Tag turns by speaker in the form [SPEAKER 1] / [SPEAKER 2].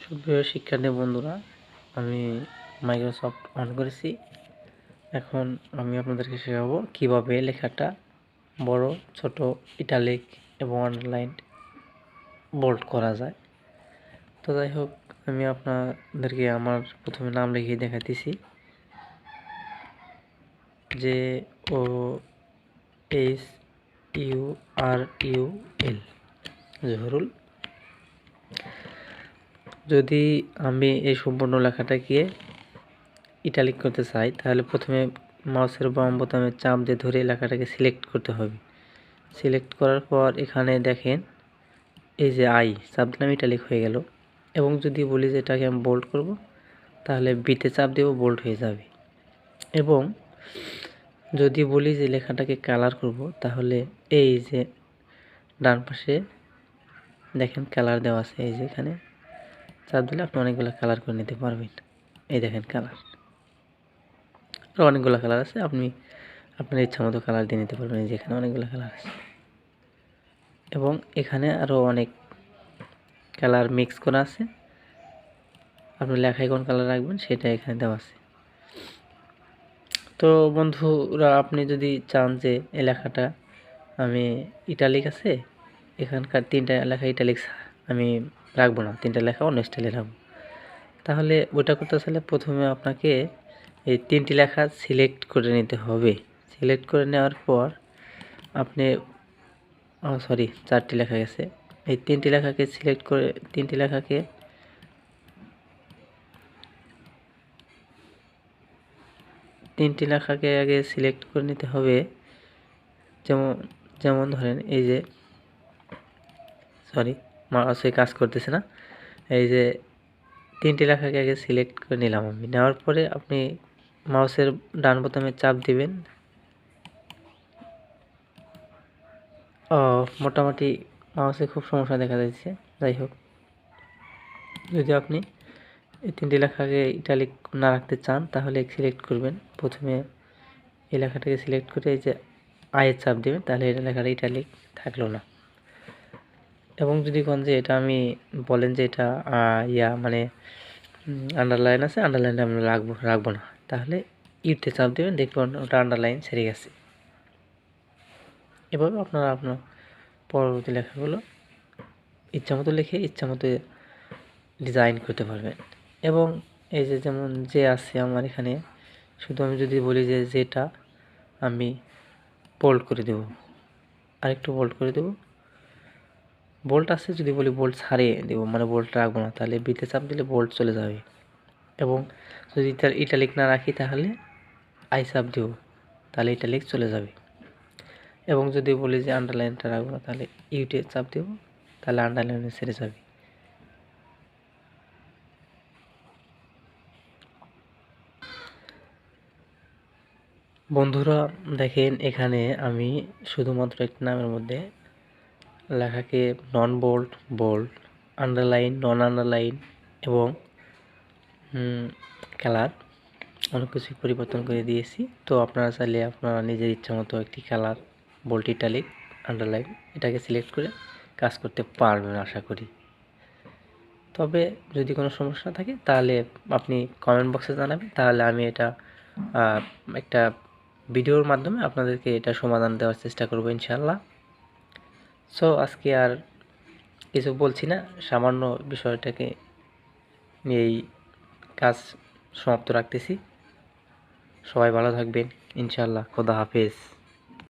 [SPEAKER 1] সুপ্রিয় শিক্ষার্থী বন্ধুরা, আমি মাইক্রোসফট অন করেছি। এখন আমি আপনাদেরকে শেখাবো কিভাবে লেখাটা বড়, ছোট, ইটালিক এবং আন্ডারলাইন, বোল্ড করা যায়। তো যাই হোক, আমি আপনাদেরকে আমার প্রথমে নাম লিখিয়ে দেখাতেছি, যে ও S U R U L, Jahurul. যদি আমি এই সম্পূর্ণ লেখাটাকে ইটালিক করতে চাই, তাহলে প্রথমে মাউসের বাম বোতামে চাপ দিয়ে ধরে লেখাটাকে সিলেক্ট করতে হবে। সিলেক্ট করার পর এখানে দেখেন এই যে আই চাপ দিলাম, ইটালিক হয়ে গেল। এবং যদি বলি যে এটাকে আমি বোল্ড করব, তাহলে বিতে চাপ দেব, বোল্ড হয়ে যাবে। এবং যদি বলি যে লেখাটাকে কালার করব, তাহলে এই যে ডান পাশে দেখেন কালার দেওয়া আছে, এই যে এখানে চাপ দিলে আপনি অনেকগুলো কালার করে নিতে পারবেন। এই দেখেন কালার, অনেকগুলো কালার আছে, আপনি আপনার ইচ্ছা মতো কালার দিয়ে নিতে পারবেন। এই যে এখানে অনেকগুলো কালার আছে এবং এখানে আরও অনেক কালার মিক্স করা আছে। আপনি লেখায় কোন কালার রাখবেন সেটা এখানে দেওয়া আছে। তো বন্ধুরা, আপনি যদি চান যে এই লেখাটা আমি ইটালিক আছে, এখানকার 3টা লেখা ইটালিক্স আমি রাখবো না, 3টা লেখা অন্য স্টাইলে রাখবো, তাহলে ওটা করতে চাইলে প্রথমে আপনাকে এই 3টি লেখা সিলেক্ট করে নিতে হবে। সিলেক্ট করে নেওয়ার পর আপনি 4টি লেখা গেছে, এই 3টি লেখাকে সিলেক্ট করে 3টি লেখাকে আগে সিলেক্ট করে নিতে হবে। যেমন ধরেন এই যে মাউসে কাজ করতেছে না, এই যে 3টি লেখাকে আগে সিলেক্ট করে নিলাম আমি। নেওয়ার পরে আপনি মাউসের ডান বোতামে চাপ দিবেন। মোটামুটি মাউসে খুব সমস্যা দেখা যাচ্ছে। যাই হোক, যদি আপনি এই 3টি লেখাকে ইটালিক না রাখতে চান, তাহলে সিলেক্ট করবেন। প্রথমে এই লেখাটাকে সিলেক্ট করে এই যে আয়ের চাপ দেবেন, তাহলে এটা লেখাটা ইটালিক থাকলো না। এবং যদি কোন যে এটা আমি বলেন যে এটা মানে আন্ডারলাইন আছে, আন্ডারলাইনটা আমি রাখবো না, তাহলে ইউতে চাপ দেবেন, দেখবেন ওটা আন্ডারলাইন ছেড়ে গেছে। এভাবে আপনারা আপনার পরবর্তী লেখাগুলো ইচ্ছামতো লিখে ইচ্ছামতো ডিজাইন করতে পারবেন। এবং এই যে যেমন যে আছে আমার এখানে, শুধু আমি যদি বলি যে যেটা আমি বোল্ড করে দেব, আরেকটু বোল্ড করে দেব, বোল্ট আছে, যদি বলি বোল্ট ছাড়িয়ে দেবো, মানে বোল্ট রাখবো না, তাহলে বিতে চাপ দিলে বোল্ট চলে যাবে। এবং যদি ইটালিক না রাখি, তাহলে আই চাপ দেব, তাহলে ইটালিক চলে যাবে। এবং যদি বলি যে আন্ডারলাইনটা রাখবো না, তাহলে ইউটে চাপ দেব, তাহলে আন্ডারলাইনে ছেড়ে যাবে। বন্ধুরা দেখেন, এখানে আমি শুধুমাত্র একটি নামের মধ্যে লেখাকে নন বোল্ড, বোল্ড, আন্ডারলাইন, নন আন্ডারলাইন এবং কালার অনেক কিছু পরিবর্তন করে দিয়েছি। তো আপনারা চাইলে আপনারা নিজের ইচ্ছা মতো একটি কালার, বোল্ড, ইটালিক, আন্ডারলাইন এটাকে সিলেক্ট করে কাজ করতে পারবেন আশা করি। তবে যদি কোনো সমস্যা থাকে, তাহলে আপনি কমেন্ট বক্সে জানাবেন, তাহলে আমি এটা একটা ভিডিওর মাধ্যমে আপনাদেরকে এটা সমাধান দেওয়ার চেষ্টা করব ইনশাআল্লাহ। সো আজকে আর কিছু বলছি না, সামান্য বিষয়টাকে নিয়েই কাজ সমাপ্ত রাখতেছি। সবাই ভালো থাকবেন ইনশাআল্লাহ। খোদা হাফেজ।